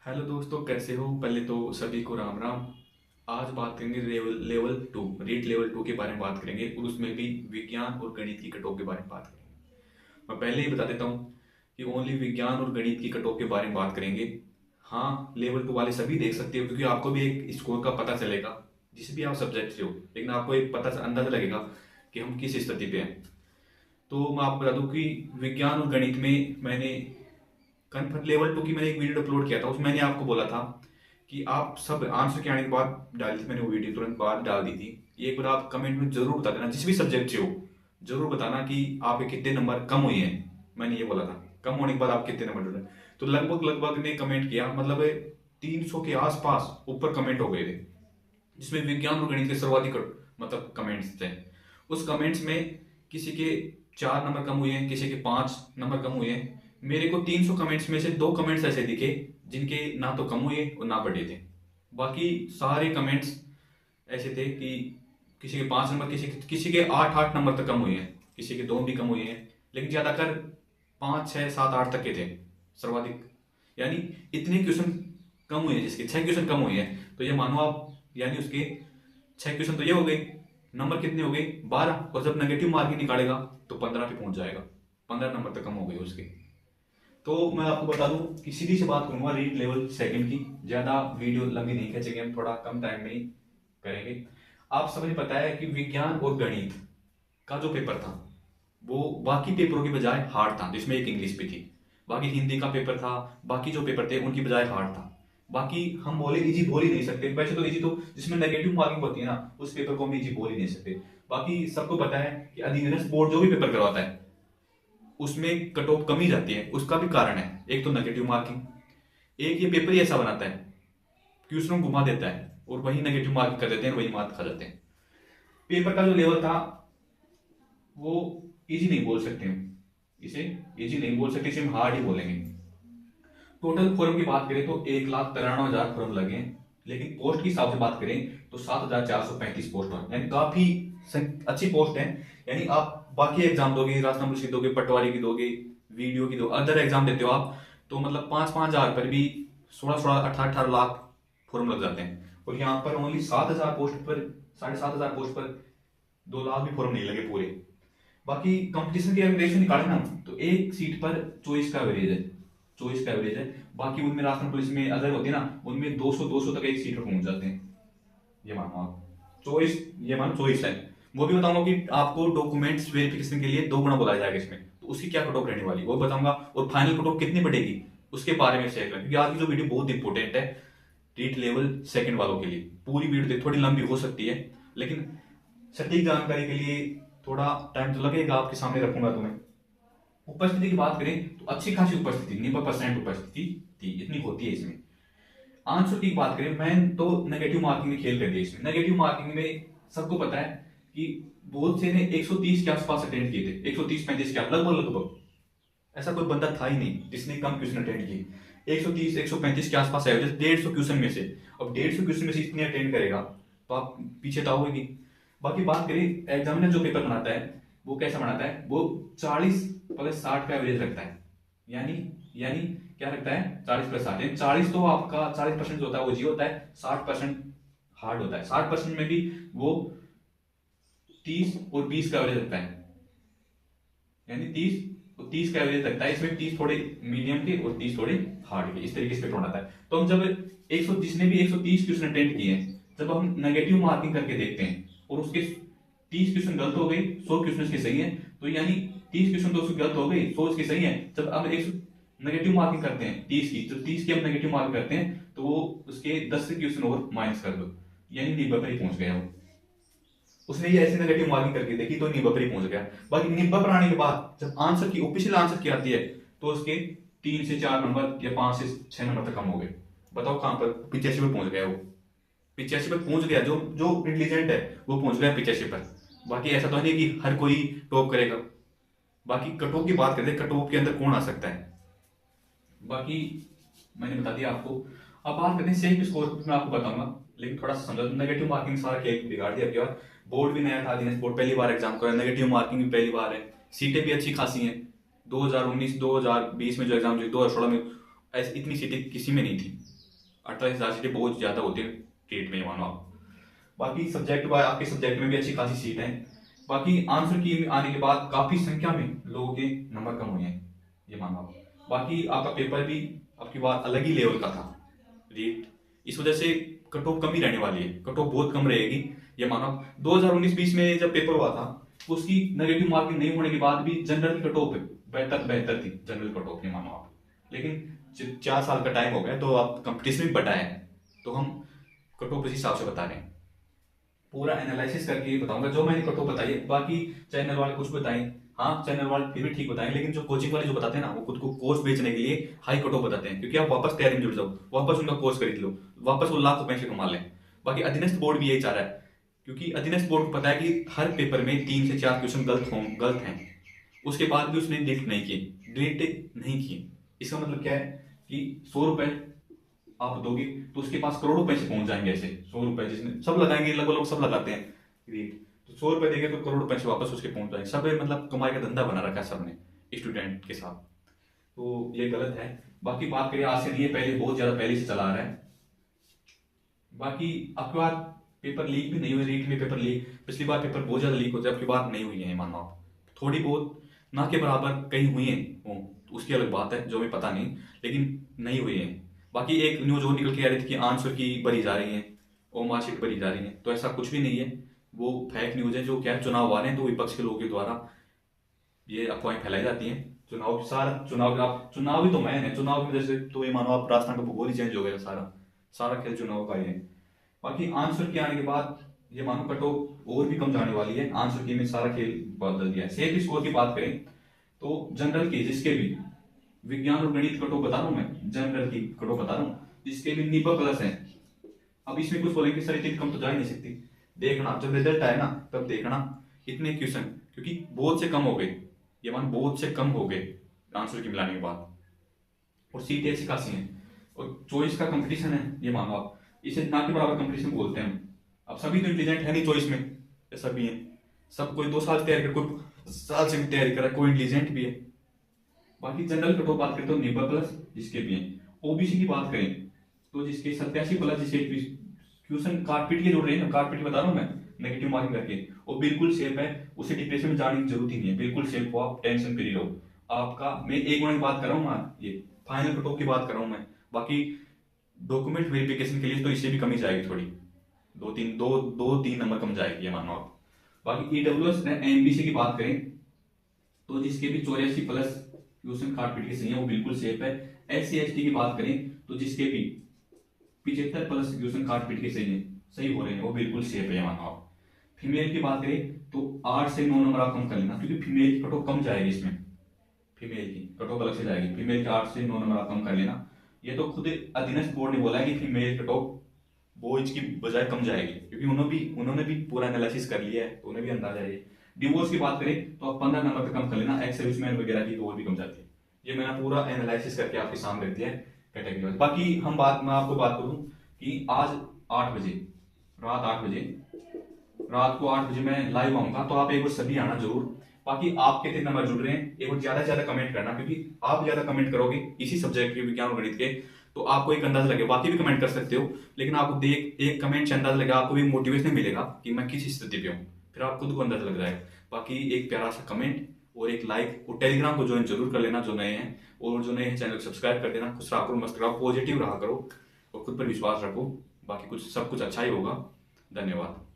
Hello दोस्तों, कैसे हो? पहले तो सभी को राम राम। आज बात करेंगे level two, REET level two के बारे में बात करेंगे, और उसमें भी विज्ञान और गणित की कटऑफ के बारे में बात करेंगे। मैं पहले ही बता देता हूँ कि ओनली विज्ञान और गणित की कटऑफ के बारे में बात करेंगे। हाँ, लेवल टू वाले सभी देख सकते हो, क्योंकि आपको भी एक स्कोर का पता चलेगा जिस भी आप सब्जेक्ट से हो, लेकिन आपको एक पता अंदाजा लगेगा कि हम किस स्थिति पे हैं। तो मैं आपको बता दूं कि विज्ञान और गणित में मैंने कन्फर्म लेवल टू की मैंने एक वीडियो अपलोड किया था, उसमें मैंने आपको बोला था कि आप सब आंसर के आने के बाद डाली थी मैंने वो वीडियो, तुरंत बाद डाल दी थी। एक बार आप कमेंट में जरूर बता देना, जिस भी सब्जेक्ट से हो जरूर बताना कि आपके कितने नंबर कम हुए हैं। मैंने ये बोला था, कम होने के बाद आप कितने नंबर जुड़े। तो लगभग लगभग ने कमेंट किया, मतलब 300 के आसपास ऊपर कमेंट हो गए थे, जिसमें विज्ञान और गणित के सर्वाधिक मतलब कमेंट्स थे। उस कमेंट्स में किसी के 4 नंबर कम हुए हैं, किसी के 5 नंबर कम हुए हैं। मेरे को 300 कमेंट्स में से 2 कमेंट्स ऐसे दिखे जिनके ना तो कम हुए और ना बढ़े थे। बाकी सारे कमेंट्स ऐसे थे कि किसी के 5 नंबर, किसी के 8 8 नंबर तक कम हुए हैं, किसी के 2 भी कम हुए हैं, लेकिन ज्यादातर 5 6 7 8 तक के थे सर्वाधिक। यानी इतने क्वेश्चन कम हुए हैं, जिसके 6 क्वेश्चन कम हुए हैं, तो ये मानो आप, यानी उसके 6 क्वेश्चन तो ये हो गए, नंबर कितने हो गए 12, और जब नेगेटिव मार्किंग निकालेगा तो 15 पे पहुंच जाएगा। 15 नंबर तक कम हो गए उसके। तो मैं आपको बता दूं कि सीधी सी बात करूंगा रीड लेवल सेकंड की, ज्यादा वीडियो लंबी नहीं खींचेंगे, हम थोड़ा कम टाइम में ही करेंगे। आप सबने पता है कि विज्ञान और गणित का जो पेपर था वो बाकी पेपरों की बजाय हार्ड था, जिसमें एक इंग्लिश भी थी। बाकी हिंदी का पेपर था, बाकी जो पेपर थे उनकी बजाय हार्ड था। बाकी हम बोले इजी बोल ही नहीं सकते, वैसे तो इजी तो जिसमें नेगेटिव मार्किंग होती है ना, उस पेपर को हम इजी बोल ही नहीं सकते। बाकी सबको पता है कि अधिनियम बोर्ड जो भी पेपर करवाता है उसमें कट ऑफ कम ही जाती है। उसका भी कारण है, एक तो नेगेटिव मार्किंग, एक ये पेपर ही ऐसा बनाता है क्वेश्चन घुमा देता है और वही नेगेटिव मार्किंग कर देते हैं, वही मार्क खा जाते हैं। पेपर का जो लेवल था वो इजी नहीं बोल सकते हम इसे, इजी नहीं बोल सकते, इसे हम हार्ड ही बोलेंगे। टोटल फॉर्म की बात करें तो 1,93,000 फॉर्म लगे हैं, लेकिन पोस्ट की हिसाब से बात करें तो 7,435 पोस्ट हैं, यानी काफी अच्छी पोस्ट है। यानी आप बाकी एग्जाम दोगे, रास्ता पुलिस की दोगे, पटवारी की दोगे, वीडियो की दो, अदर एग्जाम देते हो आप, तो मतलब 5-5 हजार पर भी 16-16 18-18 लाख फॉर्म लग जाते हैं। और यहाँ पर ओनली 7,000 पोस्ट पर, 7,500 पोस्ट पर 2 लाख भी फॉर्म नहीं लगे पूरे। बाकी कंपटीशन की एवरेज निकाले ना, तो एक सीट पर 24 का एवरेज है, 24 का एवरेज है। बाकी उनमें राजस्थान पुलिस में अदर होती है ना, उनमें 200-200 तक एक सीट पर पहुंच जाते हैं। ये मानो आप 24, ये मानो 24 है। वो भी बताऊंगा कि आपको डॉक्यूमेंट्स वेरिफिकेशन के लिए 2 गुना बुलाया जाएगा इसमें, तो उसकी क्या कट ऑफ रहने वाली है वो बताऊंगा, और फाइनल कट ऑफ कितनी बढ़ेगी उसके बारे में शेयर करें, क्योंकि आज की जो वीडियो बहुत इंपॉर्टेंट है रीट लेवल सेकंड वालों के लिए। पूरी वीडियो थोड़ी लंबी हो सकती है, लेकिन सटीक जानकारी के लिए थोड़ा टाइम तो लगेगा, आपके सामने रखूंगा तुम्हें। उपस्थिति की बात करें तो अच्छी खासी उपस्थिति, 90% उपस्थिति थी, इतनी होती है इसमें। आंसर की बात करें, मैं तो नेगेटिव मार्किंग में खेल कर दिया इसमें। नेगेटिव मार्किंग में सबको पता है कि बहुत से ने 130 के आसपास अटेंड किए थे, 130-135 के लगभग लगभग। ऐसा कोई बंदा था ही नहीं जिसने कम क्वेश्चन अटेंड किए। 130-135 के आसपास एवरेज 150 क्वेश्चन में से। अब 150 क्वेश्चन में से इतने अटेंड करेगा तो आप पीछे तो आओगे। बाकी बात करें एग्जामिनर जो पेपर बनाता है वो कैसा बनाता है, वो 40+60 का एवरेज रखता है। यानी यानी क्या रखता है, 40+60, यानी 40 तो आपका 40% जो होता है वो जी होता है, 60% हार्ड होता है। 60% में भी वो 30 और 20 का एवरेज रखता है, यानी 30 का एवरेज रखता है। इसमें 30 थोड़े मीडियम के और 30 थोड़े हार्ड के, इस तरीके से पेपर बनाता है। तो हम जब 100 जिसने भी 130 क्वेश्चन अटेंड किए हैं, जब हम नेगेटिव मार्किंग करके देखते हैं और उसके 30 क्वेश्चन गलत हो गए, 100 क्वेश्चन इसके सही है, तो यानी 30 क्वेश्चन तो उसके गलत हो गए, 100 इसके सही है। जब हम 100 नेगेटिव मार्किंग करते हैं 30 की, तो 30 की हम नेगेटिव मार्किंग करते हैं तो वो उसके 10 क्वेश्चन और माइनस कर दो, यानी 90 पर ही पहुंच गया वो। उसने ये ऐसे नेगेटिव मार्किंग करके देखी तो 90 पर ही पहुंच गया। बाकी 90 पर आने के बाद जब आंसर की ऑफिशियल आंसर की आती है तो उसके 3 से 4 नंबर या 5 से 6 नंबर तक कम हो गए। बताओ कहां पर, 85 पर पहुंच गया वो। 85 पर पहुंच गया, जो जो इंटेलिजेंट है वो पहुंच गया 85 पर। बाकी ऐसा तो नहीं कि हर कोई टॉप करेगा। बाकी कट ऑफ की बात करते हैं, कट ऑफ के अंदर कौन आ सकता है, बाकी मैंने बता दिया आपको। अब बात करते हैं सेफ स्कोर, मैं आपको बताऊंगा, लेकिन थोड़ा सा समझो। नेगेटिव मार्किंग सारा खेल बिगाड़ दिया आपके बार। बोर्ड भी नया था, दिनेश बोर्ड पहली बार एग्जाम कर रहा है, नेगेटिव मार्किंग भी पहली बार है, सीटें भी अच्छी खासी हैं। 2019 2020 में जो एग्जाम जो 2016 में ऐसी इतनी सीटें किसी में नहीं थी। 48,000 सीटें बहुत ज़्यादा होती है टेट में, मानो आप। बाकी सब्जेक्ट आपके सब्जेक्ट में भी अच्छी खासी सीट है। बाकी आंसर की आने के बाद काफ़ी संख्या में लोगों के नंबर कम हुए हैं, ये मानो आप। बाकी आपका पेपर भी आपकी बात अलग ही लेवल का था रीट, इस वजह से कट ऑफ कम ही रहने वाली है, कट ऑफ बहुत कम रहेगी, ये मानो। 2019-20 में जब पेपर हुआ था उसकी नेगेटिव मार्किंग नहीं होने के बाद भी जनरल कट ऑफ बेहतर थी, जनरल कट ऑफ, ये मानो आप। लेकिन 4 साल का टाइम हो गया तो आप कंपटीशन भी बढ़ाए हैं, तो हम कट ऑफ इस हिसाब से बता रहे हैं। पूरा एनालिसिस करके बताऊंगा जो मैंने कट ऑफ बताई है। बाकी चैनल वाले कुछ बताएं, हाँ चैनल वाले फिर भी ठीक बताएं, लेकिन जो कोचिंग वाले जो बताते हैं ना, वो खुद को कोर्स बेचने के लिए हाई कट ऑफ बताते हैं, क्योंकि आप वापस तैयारी में जुड़ जाओ, वापस उनका कोर्स खरीद लो, वापस वो लाखों पैसे कमा लें। बाकी अधीनस्थ बोर्ड भी यही चाह रहा है, क्योंकि अधीनस्थ बोर्ड को पता है कि हर पेपर में 3 से 4 क्वेश्चन गलत हैं, उसके बाद भी उसने डिलीट नहीं किए। इसका मतलब क्या है कि 100 रुपए आप दोगे तो उसके पास करोड़ों पैसे पहुंच जाएंगे। ऐसे 100 रुपए जिसने सब लगाएंगे, लगभग सब लगाते हैं रेट, तो 100 रुपए देंगे तो करोड़ों पैसे वापस उसके पहुंच जाएंगे। सब मतलब कमाई का धंधा बना रखा है सबने स्टूडेंट के साथ, तो ये गलत है। बाकी बात करिए आज से नहीं है, पहले बहुत ज्यादा पहले से चला आ रहा है। बाकी आपके बार पेपर लीक भी नहीं हुए, रीट में पेपर लीक, पिछली बार पेपर बहुत ज्यादा लीक होता है, आपकी बात नहीं हुई है, मानो आप थोड़ी बहुत ना के बराबर कहीं हुई है तो उसकी अलग बात है जो हमें पता नहीं, लेकिन नहीं हुई है। बाकी एक न्यूज और निकल के आ रही थी कि आंसर की भरी जा रही है और मार्कशीट भरी जा रही है, तो ऐसा कुछ भी नहीं है, वो फेक न्यूज है। जो क्या है, चुनाव आ रहे हैं तो विपक्ष के लोगों के द्वारा ये अफवाहें फैलाई जाती हैं। चुनाव ही तो मैन है, चुनाव की वजह से तो ये मानो आप राजस्थान का भूगोल ही चेंज हो गया, सारा खेल चुनाव का ही है। बाकी आंसर के आने के बाद ये मानो कट ऑफ और भी कम जाने वाली है, आंसर की में सारा खेल बदल दिया है। सेफ स्कोर की बात करें तो जनरल की जिसके भी विज्ञान और गणित कट ऑफ बता रहा हूं मैं, जनरल की कट ऑफ बता रहा हूं, जिसके भी 90+ है। अब इसमें कुछ बोलेंगे सर इतनी कम तो जा ही नहीं सकती, देखना जब रिजल्ट आए ना तब देखना इतने क्वेश्चन, क्योंकि बहुत से कम हो गए, ये मान बहुत से कम हो गए आंसर की मिलाने के बाद, और सीट ऐसी खासी है और चॉइस का कंपटीशन है, ये मानो आप, इसे ना के बराबर कंपटीशन बोलते हैं। अब सभी तो इंटेलिजेंट है नहीं चॉइस में, सभी है, सब कोई 2 साल तैयारी कर, कोई साल से भी तैयारी कर रहा है, कोई इंटेलिजेंट भी है। बाकी जनरल कट ऑफ बात करें तो 90+ जिसके भी है। ओबीसी की बात करें तो जिसके 87+ जिसके क्वेश्चन कारपीट के जोड़ रहे हैं ना, कारपीट बता रहा हूँ मैं नेगेटिव मार्किंग करके, वो बिल्कुल सेफ है, उसे डिप्रेशन में जाने की जरूरत ही नहीं है, बिल्कुल सेफ हो आप, टेंशन फ्री रहो। आपका मैं एक मिनट की बात कर रहा हूँ, ये फाइनल कट ऑफ की बात कर रहा हूँ मैं। बाकी डॉक्यूमेंट वेरिफिकेशन के लिए तो इससे भी कमी जाएगी थोड़ी, 2-3 नंबर कम जाएगी, ये मानो आप। बाकी ईडब्ल्यूएस एमबीसी की बात करें तो जिसके भी 84+ क्वेश्चन काटपीट के सही है वो बिल्कुल सेफ है। SC/ST की बात करें तो जिसके भी 75+ क्वेश्चन काटपीट के सही हो रहे हैं वो बिल्कुल सेफ है, मानो आप। फीमेल की बात करें तो 8 से 9 नंबर आप कम कर लेना, क्योंकि फीमेल की कट ऑफ कम जाएगी, इसमें फीमेल की कट ऑफ अलग से जाएगी, फीमेल के 8 से 9 नंबर आप कम कर लेना। ये तो खुद अधीनस्थ बोर्ड ने बोला है कि फीमेल कट ऑफ बॉयज की बजाय कम जाएगी, क्योंकि उन्होंने भी पूरा एनालिसिस कर लिया है, तो उन्हें भी अंदाजा है। डिवोर्स की बात करें तो आप 15 नंबर पे कम कर लेना, एक्स सर्विसमैन वगैरह की तो और भी कम जाती है। ये मैंने पूरा एनालिसिस करके आपके सामने रख दिया है कैटेगरी वाइज। बाकी मैं आपको बात करूं कि आज 8 बजे रात को 8 बजे मैं लाइव आऊंगा, तो आप एक बार सभी आना जरूर। बाकी आप कितने नंबर जुड़ रहे हैं एक बार ज्यादा से ज्यादा कमेंट करना, क्योंकि आप ज्यादा कमेंट करोगे इसी सब्जेक्ट के विज्ञान और गणित के तो आपको एक अंदाजा लगेगा। बाकी भी कमेंट कर सकते हो, लेकिन आपको देख एक कमेंट से अंदाजा लगेगा, आपको भी मोटिवेशन मिलेगा कि मैं किस स्थिति पे हूँ, फिर आप खुद को अंदाजा लग जाएगा। बाकी एक प्यारा सा कमेंट और एक लाइक और टेलीग्राम को ज्वाइन जरूर कर लेना जो नए हैं, और जो नए हैं चैनल को सब्सक्राइब कर देना। खुश रहा करो, मस्त रहो, पॉजिटिव रहा करो और खुद पर विश्वास रखो, बाकी सब कुछ अच्छा ही होगा। धन्यवाद।